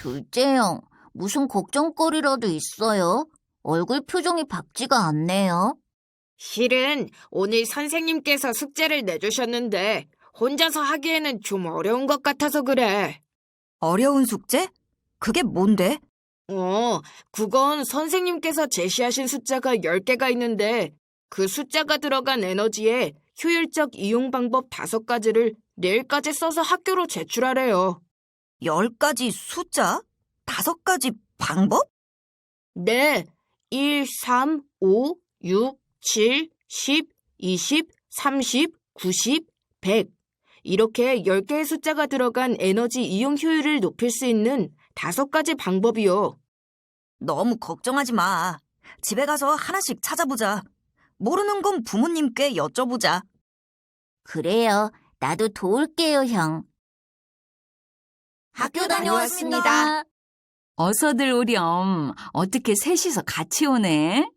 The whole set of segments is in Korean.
둘째 형, 무슨 걱정거리라도 있어요? 얼굴 표정이 밝지가 않네요. 실은 오늘 선생님께서 숙제를 내주셨는데 혼자서 하기에는 좀 어려운 것 같아서 그래. 어려운 숙제? 그게 뭔데? 그건 선생님께서 제시하신 숫자가 10개가 있는데 그 숫자가 들어간 에너지의 효율적 이용 방법 5가지를 내일까지 써서 학교로 제출하래요. 10가지 숫자? 5가지 방법? 네, 1, 3, 5, 6, 7, 10, 20, 30, 90, 100 이렇게 10개의 숫자가 들어간 에너지 이용 효율을 높일 수 있는 5가지 방법이요. 너무 걱정하지 마. 집에 가서 하나씩 찾아보자. 모르는 건 부모님께 여쭤보자. 그래요. 나도 도울게요, 형. 학교 다녀왔습니다. 어서들 오렴. 어떻게 셋이서 같이 오네?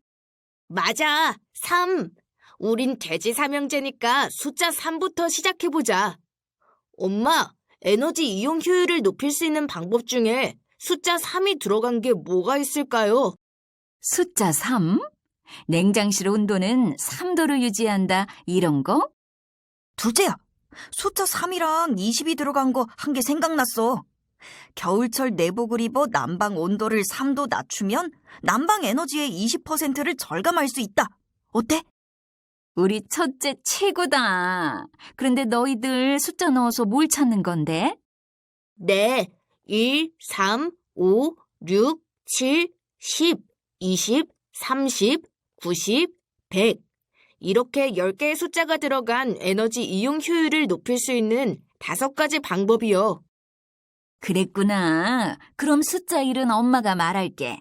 맞아, 3. 우린 돼지 삼형제니까 숫자 3부터 시작해보자. 엄마, 에너지 이용 효율을 높일 수 있는 방법 중에 숫자 3이 들어간 게 뭐가 있을까요? 숫자 3? 냉장실 온도는 3도로 유지한다. 이런 거? 둘째야, 숫자 3이랑 20이 들어간 거 한 개 생각났어. 겨울철 내복을 입어 난방 온도를 3도 낮추면 난방 에너지의 20%를 절감할 수 있다. 어때? 우리 첫째 최고다. 그런데 너희들 숫자 넣어서 뭘 찾는 건데? 네, 1, 3, 5, 6, 7, 10, 20, 30, 90, 100 이렇게 10개의 숫자가 들어간 에너지 이용 효율을 높일 수 있는 5가지 방법이요. 그랬구나. 그럼 숫자 1은 엄마가 말할게.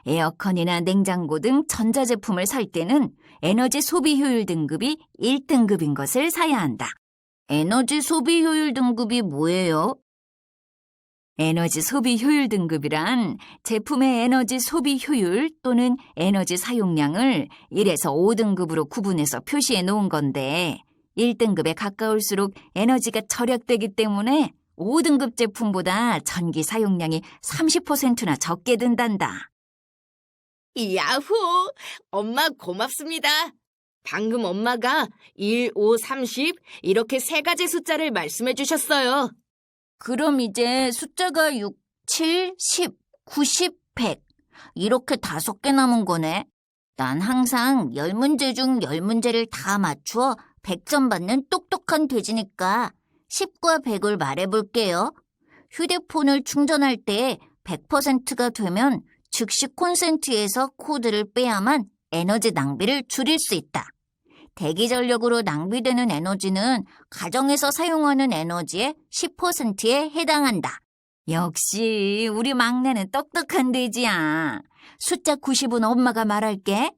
에어컨이나 냉장고 등 전자제품을 살 때는 에너지 소비 효율 등급이 1등급인 것을 사야 한다. 에너지 소비 효율 등급이 뭐예요? 에너지 소비 효율 등급이란 제품의 에너지 소비 효율 또는 에너지 사용량을 1에서 5등급으로 구분해서 표시해 놓은 건데 1등급에 가까울수록 에너지가 절약되기 때문에 5등급 제품보다 전기 사용량이 30%나 적게 든단다. 야호! 엄마 고맙습니다. 방금 엄마가 1, 5, 30 이렇게 3가지 숫자를 말씀해 주셨어요. 그럼 이제 숫자가 6, 7, 10, 90, 100 이렇게 5개 남은 거네. 난 항상 10문제 중 10문제를 다 맞추어 100점 받는 똑똑한 돼지니까 10과 100을 말해볼게요. 휴대폰을 충전할 때 100%가 되면 즉시 콘센트에서 코드를 빼야만 에너지 낭비를 줄일 수 있다. 대기 전력으로 낭비되는 에너지는 가정에서 사용하는 에너지의 10%에 해당한다. 역시 우리 막내는 똑똑한 돼지야. 숫자 90은 엄마가 말할게.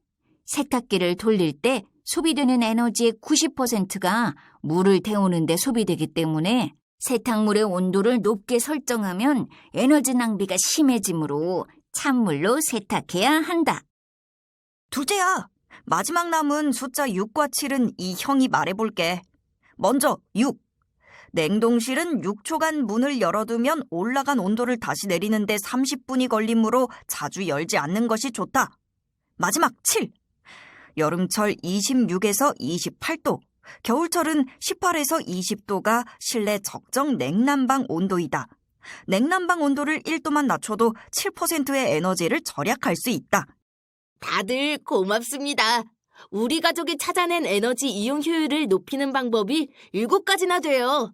세탁기를 돌릴 때 소비되는 에너지의 90%가 물을 데우는 데 소비되기 때문에 세탁물의 온도를 높게 설정하면 에너지 낭비가 심해지므로 찬물로 세탁해야 한다. 둘째야, 마지막 남은 숫자 6과 7은 이 형이 말해볼게. 먼저 6. 냉동실은 6초간 문을 열어두면 올라간 온도를 다시 내리는데 30분이 걸리므로 자주 열지 않는 것이 좋다. 마지막 7. 여름철 26에서 28도, 겨울철은 18에서 20도가 실내 적정 냉난방 온도이다. 냉난방 온도를 1도만 낮춰도 7%의 에너지를 절약할 수 있다. 다들 고맙습니다. 우리 가족이 찾아낸 에너지 이용 효율을 높이는 방법이 7가지나 돼요.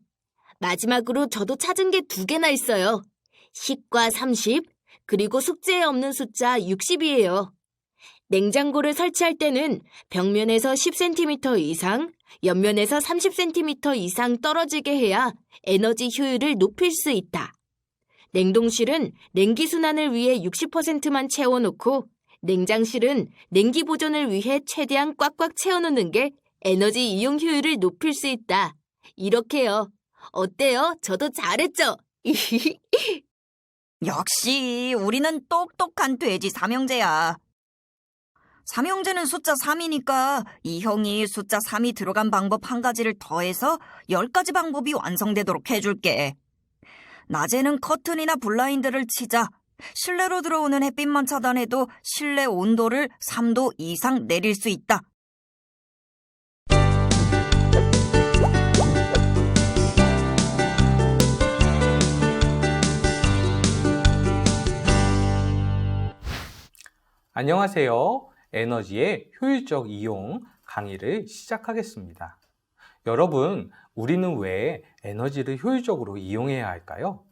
마지막으로 저도 찾은 게 2개나 있어요. 10과 30, 그리고 숙제에 없는 숫자 60이에요. 냉장고를 설치할 때는 벽면에서 10cm 이상, 옆면에서 30cm 이상 떨어지게 해야 에너지 효율을 높일 수 있다. 냉동실은 냉기 순환을 위해 60%만 채워놓고 냉장실은 냉기 보존을 위해 최대한 꽉꽉 채워놓는 게 에너지 이용 효율을 높일 수 있다. 이렇게요. 어때요? 저도 잘했죠? 역시 우리는 똑똑한 돼지 삼형제야. 삼형제는 숫자 3이니까 이 형이 숫자 3이 들어간 방법 한 가지를 더해서 10가지 방법이 완성되도록 해줄게. 낮에는 커튼이나 블라인드를 치자. 실내로 들어오는 햇빛만 차단해도 실내 온도를 3도 이상 내릴 수 있다. 안녕하세요. 에너지의 효율적 이용 강의를 시작하겠습니다. 여러분, 우리는 왜 에너지를 효율적으로 이용해야 할까요?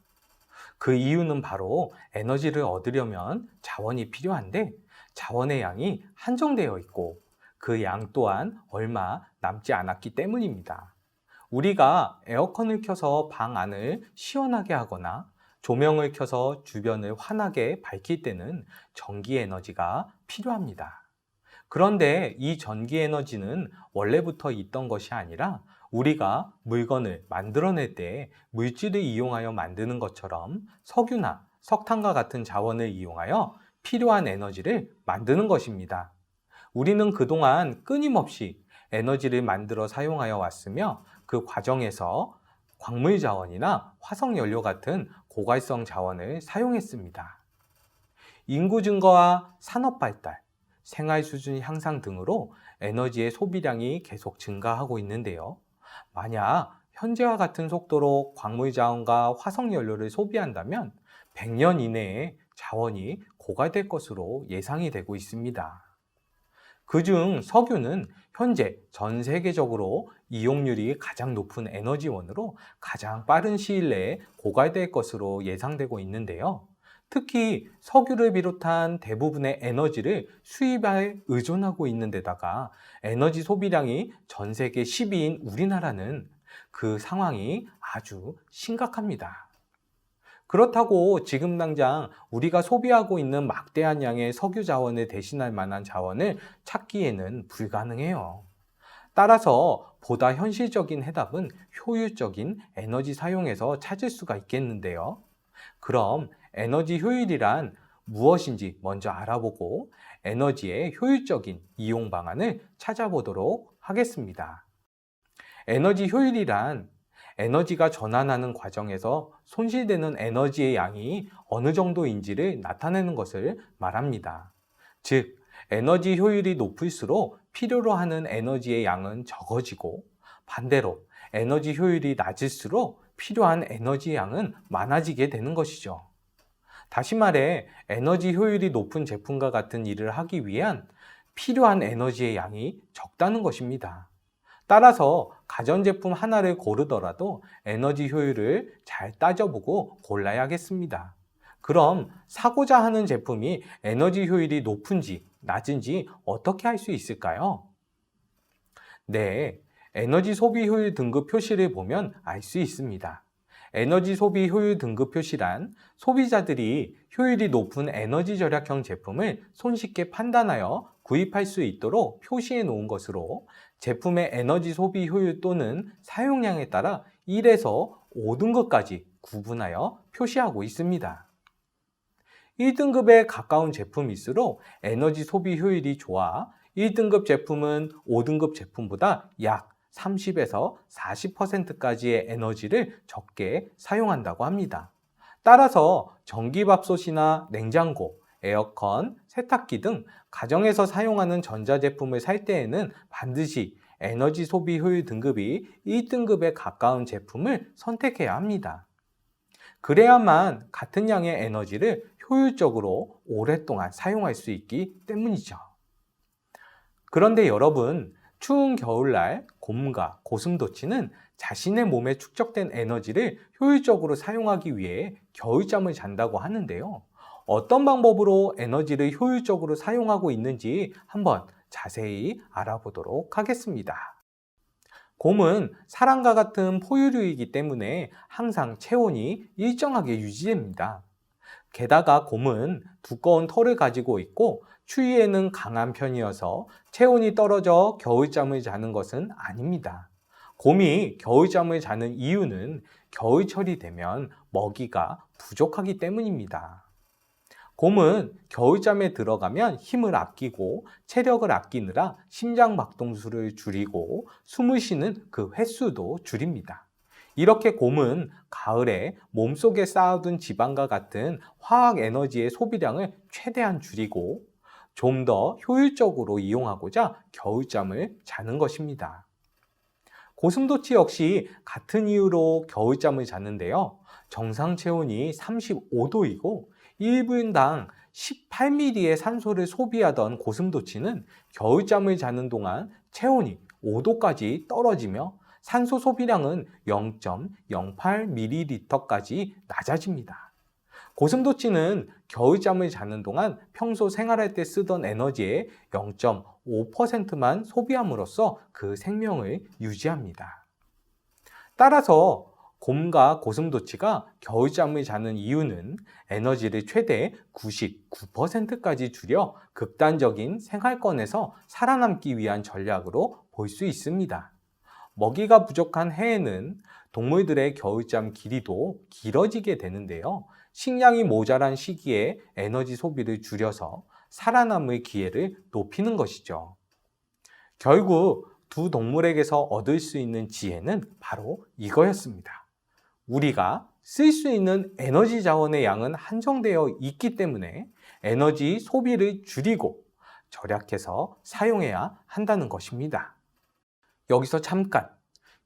그 이유는 바로 에너지를 얻으려면 자원이 필요한데 자원의 양이 한정되어 있고 그 양 또한 얼마 남지 않았기 때문입니다. 우리가 에어컨을 켜서 방 안을 시원하게 하거나 조명을 켜서 주변을 환하게 밝힐 때는 전기 에너지가 필요합니다. 그런데 이 전기 에너지는 원래부터 있던 것이 아니라 우리가 물건을 만들어낼 때 물질을 이용하여 만드는 것처럼 석유나 석탄과 같은 자원을 이용하여 필요한 에너지를 만드는 것입니다. 우리는 그동안 끊임없이 에너지를 만들어 사용하여 왔으며 그 과정에서 광물 자원이나 화석 연료 같은 고갈성 자원을 사용했습니다. 인구 증가와 산업 발달, 생활 수준 향상 등으로 에너지의 소비량이 계속 증가하고 있는데요. 만약 현재와 같은 속도로 광물 자원과 화석 연료를 소비한다면 100년 이내에 자원이 고갈될 것으로 예상이 되고 있습니다. 그중 석유는 현재 전 세계적으로 이용률이 가장 높은 에너지원으로 가장 빠른 시일 내에 고갈될 것으로 예상되고 있는데요. 특히 석유를 비롯한 대부분의 에너지를 수입에 의존하고 있는 데다가 에너지 소비량이 전 세계 10위인 우리나라는 그 상황이 아주 심각합니다. 그렇다고 지금 당장 우리가 소비하고 있는 막대한 양의 석유 자원을 대신할 만한 자원을 찾기에는 불가능해요. 따라서 보다 현실적인 해답은 효율적인 에너지 사용에서 찾을 수가 있겠는데요. 그럼 에너지 효율이란 무엇인지 먼저 알아보고 에너지의 효율적인 이용 방안을 찾아보도록 하겠습니다. 에너지 효율이란 에너지가 전환하는 과정에서 손실되는 에너지의 양이 어느 정도인지를 나타내는 것을 말합니다. 즉, 에너지 효율이 높을수록 필요로 하는 에너지의 양은 적어지고 반대로 에너지 효율이 낮을수록 필요한 에너지의 양은 많아지게 되는 것이죠. 다시 말해 에너지 효율이 높은 제품과 같은 일을 하기 위한 필요한 에너지의 양이 적다는 것입니다. 따라서 가전제품 하나를 고르더라도 에너지 효율을 잘 따져보고 골라야겠습니다. 그럼 사고자 하는 제품이 에너지 효율이 높은지 낮은지 어떻게 알 수 있을까요? 네, 에너지 소비 효율 등급 표시를 보면 알 수 있습니다. 에너지 소비 효율 등급 표시란 소비자들이 효율이 높은 에너지 절약형 제품을 손쉽게 판단하여 구입할 수 있도록 표시해 놓은 것으로 제품의 에너지 소비 효율 또는 사용량에 따라 1에서 5등급까지 구분하여 표시하고 있습니다. 1등급에 가까운 제품일수록 에너지 소비 효율이 좋아 1등급 제품은 5등급 제품보다 약 30에서 40%까지의 에너지를 적게 사용한다고 합니다. 따라서 전기밥솥이나 냉장고, 에어컨, 세탁기 등 가정에서 사용하는 전자제품을 살 때에는 반드시 에너지 소비 효율 등급이 1등급에 가까운 제품을 선택해야 합니다. 그래야만 같은 양의 에너지를 효율적으로 오랫동안 사용할 수 있기 때문이죠. 그런데 여러분, 추운 겨울날 곰과 고슴도치는 자신의 몸에 축적된 에너지를 효율적으로 사용하기 위해 겨울잠을 잔다고 하는데요. 어떤 방법으로 에너지를 효율적으로 사용하고 있는지 한번 자세히 알아보도록 하겠습니다. 곰은 사람과 같은 포유류이기 때문에 항상 체온이 일정하게 유지됩니다. 게다가 곰은 두꺼운 털을 가지고 있고 추위에는 강한 편이어서 체온이 떨어져 겨울잠을 자는 것은 아닙니다. 곰이 겨울잠을 자는 이유는 겨울철이 되면 먹이가 부족하기 때문입니다. 곰은 겨울잠에 들어가면 힘을 아끼고 체력을 아끼느라 심장박동수를 줄이고 숨을 쉬는 그 횟수도 줄입니다. 이렇게 곰은 가을에 몸속에 쌓아둔 지방과 같은 화학 에너지의 소비량을 최대한 줄이고 좀 더 효율적으로 이용하고자 겨울잠을 자는 것입니다. 고슴도치 역시 같은 이유로 겨울잠을 자는데요. 정상 체온이 35도이고 1분당 18ml의 산소를 소비하던 고슴도치는 겨울잠을 자는 동안 체온이 5도까지 떨어지며 산소 소비량은 0.08ml까지 낮아집니다. 고슴도치는 겨울잠을 자는 동안 평소 생활할 때 쓰던 에너지의 0.5%만 소비함으로써 그 생명을 유지합니다. 따라서 곰과 고슴도치가 겨울잠을 자는 이유는 에너지를 최대 99%까지 줄여 극단적인 생활권에서 살아남기 위한 전략으로 볼 수 있습니다. 먹이가 부족한 해에는 동물들의 겨울잠 길이도 길어지게 되는데요. 식량이 모자란 시기에 에너지 소비를 줄여서 살아남을 기회를 높이는 것이죠. 결국 두 동물에게서 얻을 수 있는 지혜는 바로 이거였습니다. 우리가 쓸 수 있는 에너지 자원의 양은 한정되어 있기 때문에 에너지 소비를 줄이고 절약해서 사용해야 한다는 것입니다. 여기서 잠깐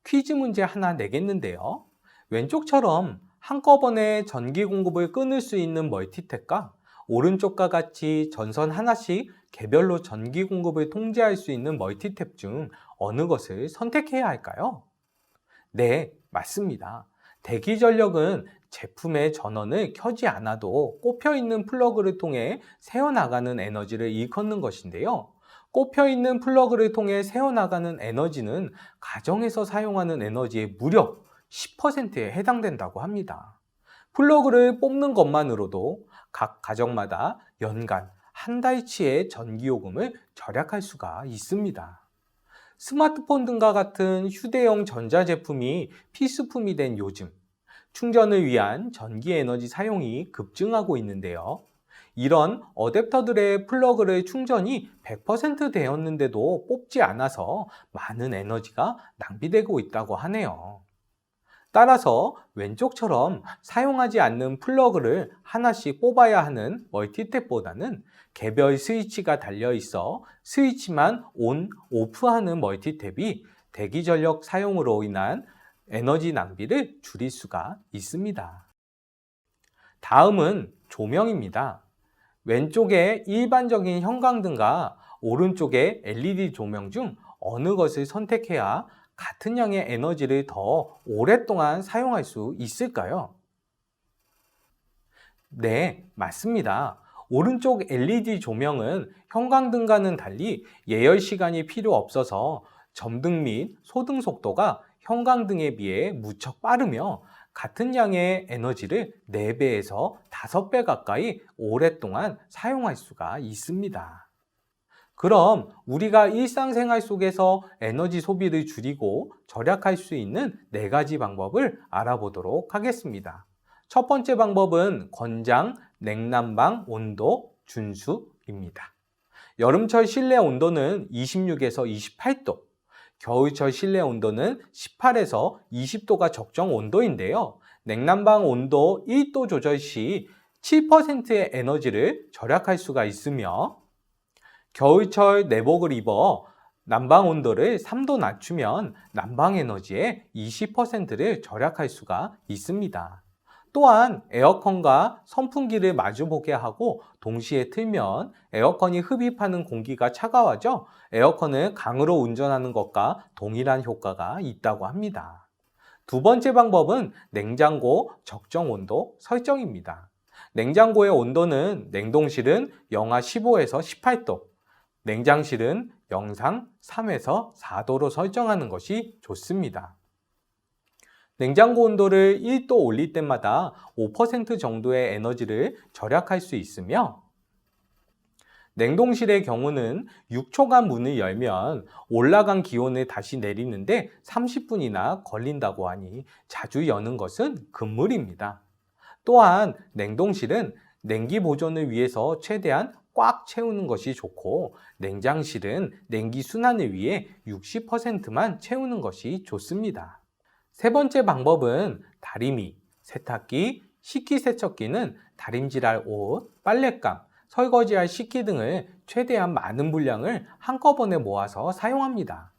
퀴즈 문제 하나 내겠는데요. 왼쪽처럼 한꺼번에 전기 공급을 끊을 수 있는 멀티탭과 오른쪽과 같이 전선 하나씩 개별로 전기 공급을 통제할 수 있는 멀티탭 중 어느 것을 선택해야 할까요? 네, 맞습니다. 대기 전력은 제품의 전원을 켜지 않아도 꼽혀있는 플러그를 통해 새어나가는 에너지를 일컫는 것인데요. 꼽혀있는 플러그를 통해 새어나가는 에너지는 가정에서 사용하는 에너지의 무려 10%에 해당된다고 합니다. 플러그를 뽑는 것만으로도 각 가정마다 연간 한 달치의 전기요금을 절약할 수가 있습니다. 스마트폰 등과 같은 휴대용 전자제품이 필수품이 된 요즘, 충전을 위한 전기에너지 사용이 급증하고 있는데요. 이런 어댑터들의 플러그를 충전이 100% 되었는데도 뽑지 않아서 많은 에너지가 낭비되고 있다고 하네요. 따라서 왼쪽처럼 사용하지 않는 플러그를 하나씩 뽑아야 하는 멀티탭보다는 개별 스위치가 달려 있어 스위치만 온, 오프하는 멀티탭이 대기 전력 사용으로 인한 에너지 낭비를 줄일 수가 있습니다. 다음은 조명입니다. 왼쪽에 일반적인 형광등과 오른쪽에 LED 조명 중 어느 것을 선택해야 같은 양의 에너지를 더 오랫동안 사용할 수 있을까요? 네, 맞습니다. 오른쪽 LED 조명은 형광등과는 달리 예열 시간이 필요 없어서 점등 및 소등 속도가 형광등에 비해 무척 빠르며 같은 양의 에너지를 4배에서 5배 가까이 오랫동안 사용할 수가 있습니다. 그럼 우리가 일상생활 속에서 에너지 소비를 줄이고 절약할 수 있는 4가지 방법을 알아보도록 하겠습니다. 첫 번째 방법은 권장 냉난방 온도 준수입니다. 여름철 실내 온도는 26에서 28도, 겨울철 실내 온도는 18에서 20도가 적정 온도인데요. 냉난방 온도 1도 조절 시 7%의 에너지를 절약할 수가 있으며 겨울철 내복을 입어 난방 온도를 3도 낮추면 난방 에너지의 20%를 절약할 수가 있습니다. 또한 에어컨과 선풍기를 마주보게 하고 동시에 틀면 에어컨이 흡입하는 공기가 차가워져 에어컨을 강으로 운전하는 것과 동일한 효과가 있다고 합니다. 두 번째 방법은 냉장고 적정 온도 설정입니다. 냉장고의 온도는 냉동실은 영하 15에서 18도, 냉장실은 영상 3에서 4도로 설정하는 것이 좋습니다. 냉장고 온도를 1도 올릴 때마다 5% 정도의 에너지를 절약할 수 있으며 냉동실의 경우는 6초간 문을 열면 올라간 기온을 다시 내리는데 30분이나 걸린다고 하니 자주 여는 것은 금물입니다. 또한 냉동실은 냉기 보존을 위해서 최대한 꽉 채우는 것이 좋고 냉장실은 냉기 순환을 위해 60%만 채우는 것이 좋습니다. 세 번째 방법은 다리미, 세탁기, 식기세척기는 다림질할 옷, 빨랫감, 설거지할 식기 등을 최대한 많은 분량을 한꺼번에 모아서 사용합니다.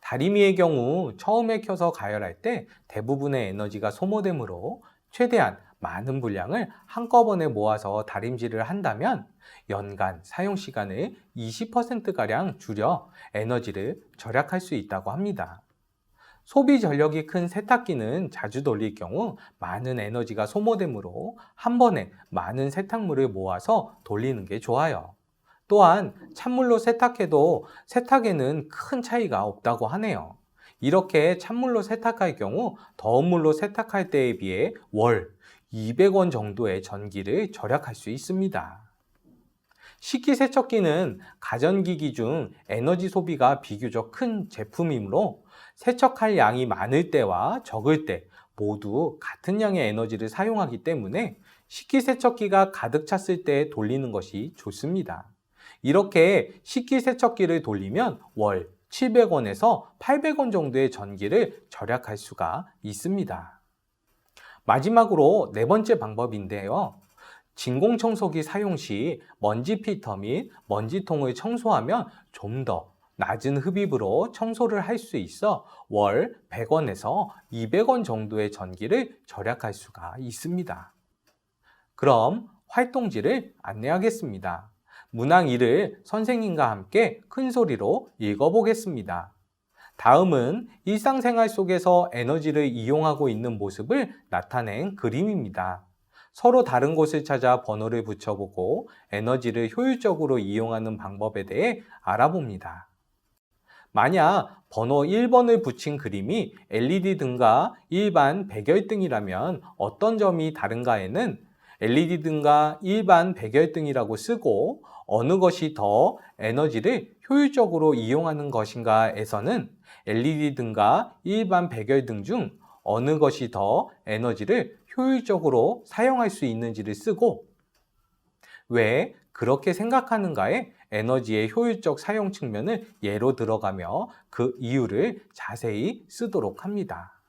다리미의 경우 처음에 켜서 가열할 때 대부분의 에너지가 소모되므로 최대한 많은 분량을 한꺼번에 모아서 다림질을 한다면 연간 사용 시간을 20%가량 줄여 에너지를 절약할 수 있다고 합니다. 소비 전력이 큰 세탁기는 자주 돌릴 경우 많은 에너지가 소모되므로 한 번에 많은 세탁물을 모아서 돌리는 게 좋아요. 또한 찬물로 세탁해도 세탁에는 큰 차이가 없다고 하네요. 이렇게 찬물로 세탁할 경우 더운 물로 세탁할 때에 비해 월 200원 정도의 전기를 절약할 수 있습니다. 식기세척기는 가전기기 중 에너지 소비가 비교적 큰 제품이므로 세척할 양이 많을 때와 적을 때 모두 같은 양의 에너지를 사용하기 때문에 식기세척기가 가득 찼을 때 돌리는 것이 좋습니다. 이렇게 식기세척기를 돌리면 월 700원에서 800원 정도의 전기를 절약할 수가 있습니다. 마지막으로 네 번째 방법인데요. 진공청소기 사용 시 먼지 필터 및 먼지통을 청소하면 좀 더 낮은 흡입으로 청소를 할 수 있어 월 100원에서 200원 정도의 전기를 절약할 수가 있습니다. 그럼 활동지를 안내하겠습니다. 문항 1을 선생님과 함께 큰 소리로 읽어보겠습니다. 다음은 일상생활 속에서 에너지를 이용하고 있는 모습을 나타낸 그림입니다. 서로 다른 곳을 찾아 번호를 붙여보고 에너지를 효율적으로 이용하는 방법에 대해 알아봅니다. 만약 번호 1번을 붙인 그림이 LED 등과 일반 백열등이라면 어떤 점이 다른가에는 LED 등과 일반 백열등이라고 쓰고 어느 것이 더 에너지를 효율적으로 이용하는 것인가에서는 LED 등과 일반 백열등 중 어느 것이 더 에너지를 효율적으로 사용할 수 있는지를 쓰고 왜 그렇게 생각하는가에 에너지의 효율적 사용 측면을 예로 들어가며 그 이유를 자세히 쓰도록 합니다.